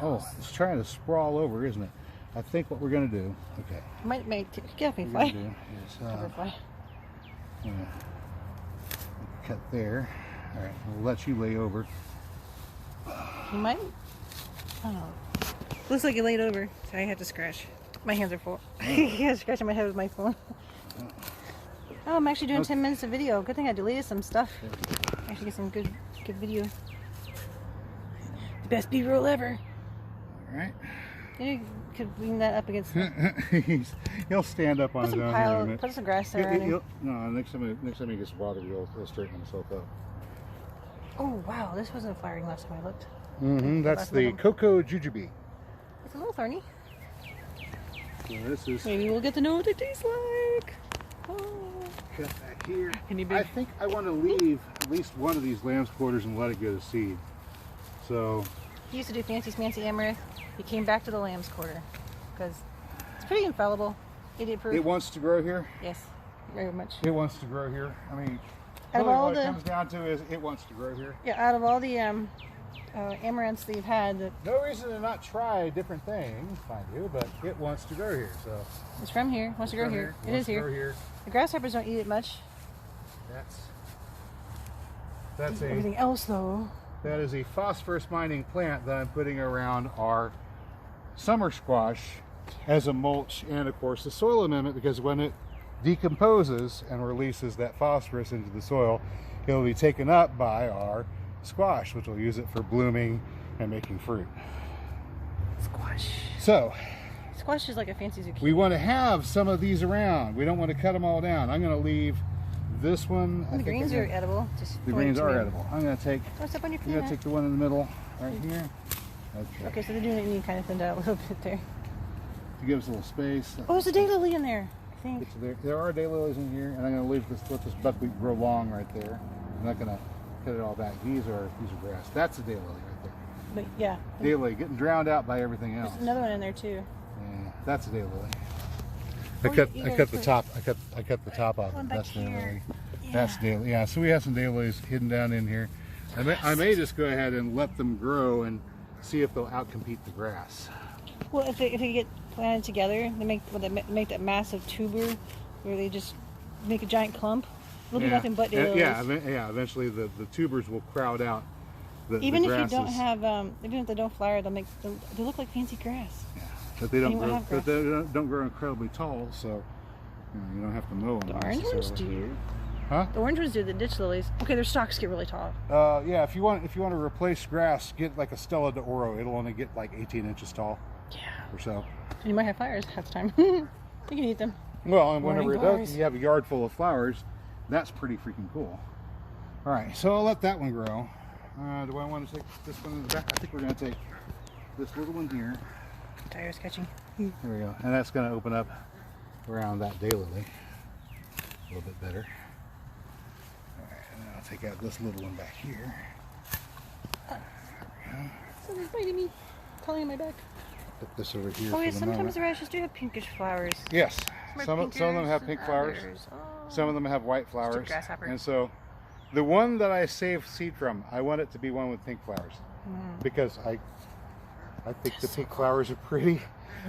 Oh, it's trying to sprawl over, isn't it? I think what we're going to do, okay. Might make get me What we're fly. going to do is Butterfly. cut there. All right, we'll let you lay over. You might. Oh. Looks like you laid over, so I had to scratch. My hands are full. Yeah, scratching my head with my phone. Oh, I'm actually doing 10 minutes of video. Good thing I deleted some stuff. Actually get some good video. The best B-roll ever. All right. You could lean that up against. He'll stand up on his own here in a minute. Put some grass there. No, next time he gets bothered, he'll straighten himself up. Oh wow, this wasn't flowering last time I looked. That's the Cocoa Jujube. It's a little thorny. So this is. Maybe we'll get to know what it tastes like. Oh. Cut back here. Any big... I think I want to leave at least one of these lamb's quarters and let it go to seed. So. He used to do fancy smancy amaranth. He came back to the lamb's quarter because it's pretty infallible. Idiot proof. It wants to grow here? Yes, very much. It wants to grow here. I mean, Out of really all what the... it comes down to is it wants to grow here. Yeah, out of all the amaranths that you've had, No reason to not try different things, mind you, but it wants to grow here. So it's from here. Wants to grow here. It is here. The grasshoppers don't eat it much. That's everything else though. That is a phosphorus mining plant that I'm putting around our summer squash as a mulch, and of course the soil amendment, because when it decomposes and releases that phosphorus into the soil, it'll be taken up by our squash, which will use it for blooming and making fruit. Squash. So squash is like a fancy zucchini. we want to have some of these around. We don't want to cut them all down. I'm going to leave this one. The greens are edible. Just the greens are edible. I'm going to take. What's up on your I'm going to take the one in the middle right here. Okay, so they're doing it and you kind of thinned out a little bit there. To give us a little space. Oh, there's a daylily in there, I think. There are daylilies in here, and I'm going to let this buckwheat grow long right there. I'm not going to cut it all back. These are grass. That's a daylily right there. But yeah. Daylily getting drowned out by everything else. There's another one in there too. Yeah, that's a daylily. Oh, I cut the top. I cut the top off. That's daylily. Yeah. That's daylily. Yeah. So we have some daylilies hidden down in here. I may just go ahead and let them grow and see if they'll outcompete the grass. Well, if they get planted together, they make that massive tuber where they just make a giant clump. It'll be nothing but daylilies. Yeah. Eventually, the tubers will crowd out even the if you don't have, even if they don't flower, they look like fancy grass. Yeah, but they don't grow. But they don't grow incredibly tall, so you don't have to mow them. The orange ones do. Huh? The orange ones do. The ditch lilies. Okay, their stalks get really tall. Yeah. If you want to replace grass, get like a Stella de Oro. It'll only get like 18 inches tall. Yeah. Or so. And you might have flowers half the time. You can eat them. Well, and whenever it does, you have a yard full of flowers. That's pretty freaking cool. All right, so I'll let that one grow. Do I want to take this one in the back? I think we're going to take this little one here. Tires catching. There we go. And that's going to open up around that daylily a little bit better. All right, and then I'll take out this little one back here. There we go. Something's biting me. Calling on my back. Put this over here. Oh, yeah, sometimes the radishes do have pinkish flowers. Yes. Some of them have pink flowers. Oh. Some of them have white flowers. And so the one that I saved seed from, I want it to be one with pink flowers. Because I think the pink flowers are pretty.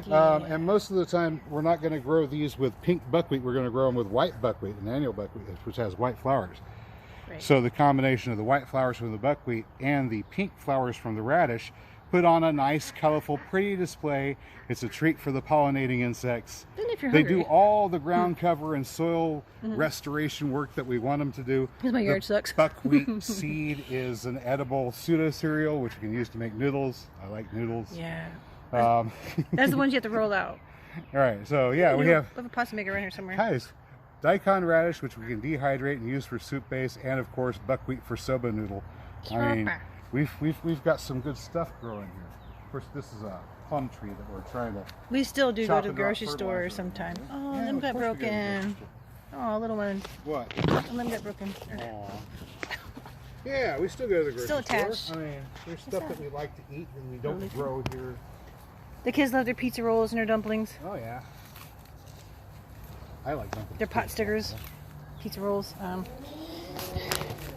Yeah. And most of the time, we're not going to grow these with pink buckwheat. We're going to grow them with white buckwheat, an annual buckwheat, which has white flowers. Right. So the combination of the white flowers from the buckwheat and the pink flowers from the radish put on a nice, colorful, pretty display. It's a treat for the pollinating insects. They do all the ground cover and soil restoration work that we want them to do. Because my yard sucks. Buckwheat seed is an edible pseudo cereal, which you can use to make noodles. I like noodles. Yeah. That's the ones you have to roll out. All right, so yeah, we have a pasta maker around here somewhere. Guys, daikon radish, which we can dehydrate and use for soup base, and of course buckwheat for soba noodle. I mean, we've got some good stuff growing here. Of course, this is a plum tree that we're trying to. We still do go to the grocery store sometime. Oh, yeah, them got broken. Oh, little one. What? Them got broken. Aww. Yeah, we still go to the grocery still attached. store. I mean, there's stuff that we like to eat and we don't grow here. The kids love their pizza rolls and their dumplings. Oh yeah. I like dumplings. Their pot stickers, pizza rolls. I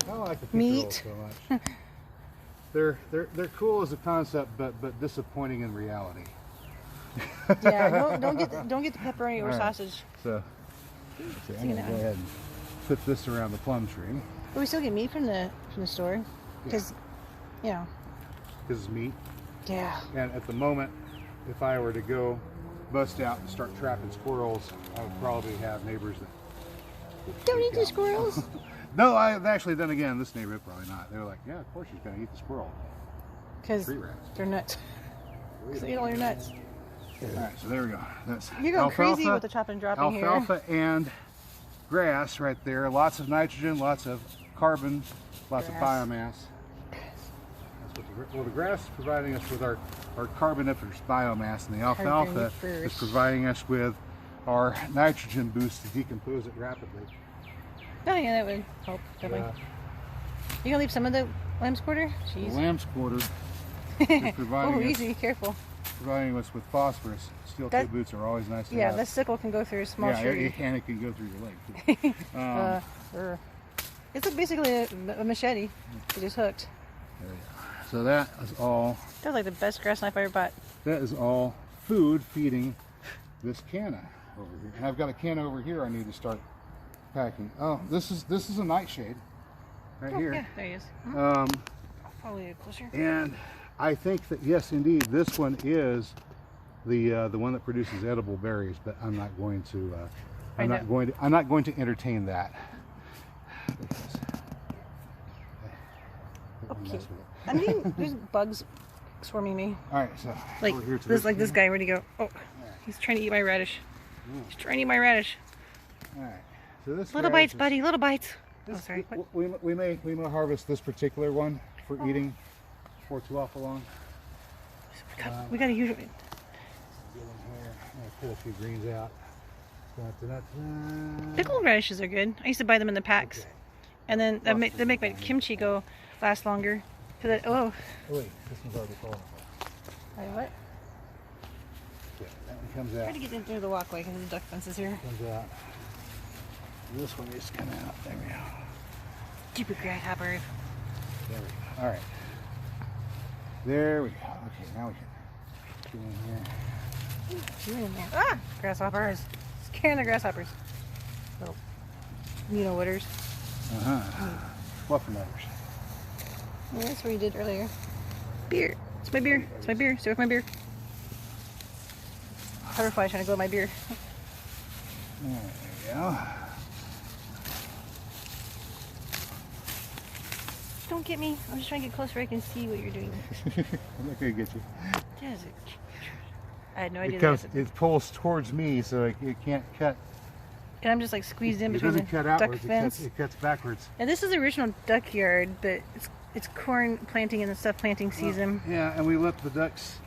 don't like the pizza meat. rolls so much. they're cool as a concept, but disappointing in reality. Yeah, don't get the pepperoni or sausage. So I'm gonna go ahead and put this around the plum tree. But we still get meat from the store, because because it's meat. Yeah. And at the moment, if I were to go bust out and start trapping squirrels, I would probably have neighbors that don't eat the squirrels. No, I've actually done again. This neighborhood probably not. They were like, yeah, of course she's gonna eat the squirrel. Because they're nuts. Because they eat all your nuts. All right, so there we go. That's You're going crazy with the chop and dropping here. Alfalfa and grass right there. Lots of nitrogen, lots of carbon, lots of biomass. Well, the grass is providing us with our carboniferous biomass, and the alfalfa is providing us with our nitrogen boost to decompose it rapidly. Oh yeah, that would help, definitely. You gonna leave some of the lamb's quarter? Jeez. The lamb's quarter is providing easy, careful. Providing us with phosphorus. Steel-toed boots are always nice to have. Yeah, the sickle can go through a small tree. And it can go through your leg too. It's basically a machete. It just hooked. There you go. So that is all. That's like the best grass knife I ever bought. That is all food feeding this canna over here. And I've got a canna over here I need to start packing. Oh, this is a nightshade right here. Yeah, there he is. Follow you closer. And I think that yes, indeed, this one is the one that produces edible berries. But I'm not going to. I'm not going to entertain that. Okay. I'm getting there's bugs swarming me. All right, so like over here to this guy. Where'd he go? Oh, he's trying to eat my radish. He's trying to eat my radish. All right. So this little bites, buddy. Little bites. Oh, sorry. We may harvest this particular one for eating before too awful long. We got to use it. Get in here. Put a few greens out. Pickled radishes are good. I used to buy them in the packs, and then they make my kimchi go last longer. Wait, this one's already falling apart. Wait, what? Yeah, that one comes out. Try to get in through the walkway because the duck fence is here. Comes out. This one needs to come out. There we go. Stupid grasshopper. There we go. All right. There we go. Okay, now we can get in here. You're in there. Ah! Grasshoppers. Scaring the grasshoppers. Little witters. Fluffernutters. Yeah, that's what you did earlier. Beer. It's my beer. It's my beer. Stay with my beer. Butterfly trying to go with my beer. There we go. Don't get me. I'm just trying to get closer. I can see what you're doing. I'm not going to get you. I had no idea. It pulls towards me, so it can't cut. And I'm just like squeezed in between the duck fence. It cuts backwards. And this is the original duck yard, but it's corn planting and the stuff planting season. Yeah, and we let the ducks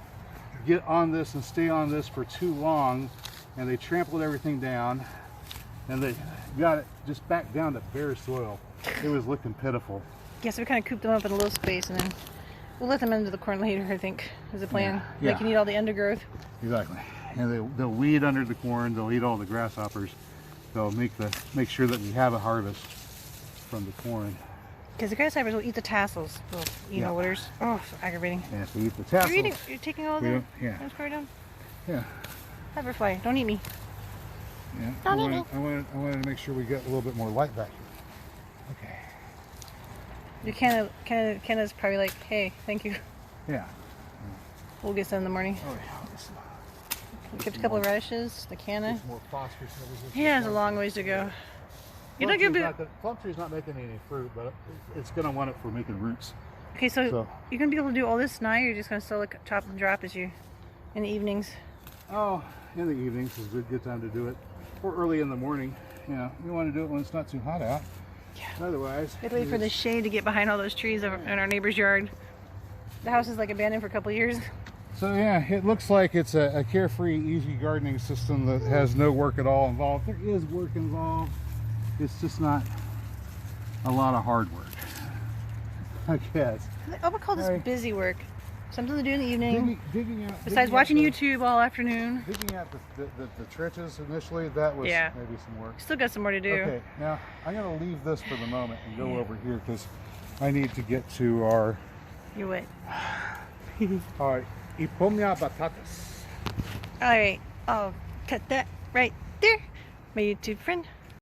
get on this and stay on this for too long, and they trampled everything down, and they got it just back down to bare soil. It was looking pitiful. Yeah, so we kind of cooped them up in a little space, and then we'll let them into the corn later, I think, is the plan. Yeah. They can eat all the undergrowth. Exactly. And they'll weed under the corn, they'll eat all the grasshoppers. They'll make sure that we have a harvest from the corn. Because the grasshoppers will eat the tassels, little witters. Oh, so aggravating. And if they eat the tassels... You're taking all the square down? Yeah. Hoverfly, don't eat me. Yeah. I wanted to make sure we got a little bit more light back here. Okay. Your Kenna's probably like, hey, thank you. Yeah. We'll get some in the morning. Oh, yeah. We kept a couple of radishes, the canna. More phosphorus. Yeah, it's a long ways to go. Plum tree's not making any fruit, but it's going to want it for making roots. Okay, so you're going to be able to do all this tonight, or you're just going to still chop and drop in the evenings? Oh, in the evenings is a good time to do it. Or early in the morning. You want to do it when it's not too hot out. Yeah. Otherwise... We have to wait for the shade to get behind all those trees in our neighbor's yard. The house is like abandoned for a couple of years. So yeah, it looks like it's a carefree, easy gardening system that has no work at all involved. There is work involved. It's just not a lot of hard work, I guess. I would call this busy work. Something to do in the evening. Besides watching YouTube all afternoon. Digging out the trenches initially, that was maybe some work. Still got some more to do. Okay, now I'm going to leave this for the moment and go over here because I need to get to our You're what? Alright, Ipomia batatas. Alright, I'll cut that right there. My YouTube friend.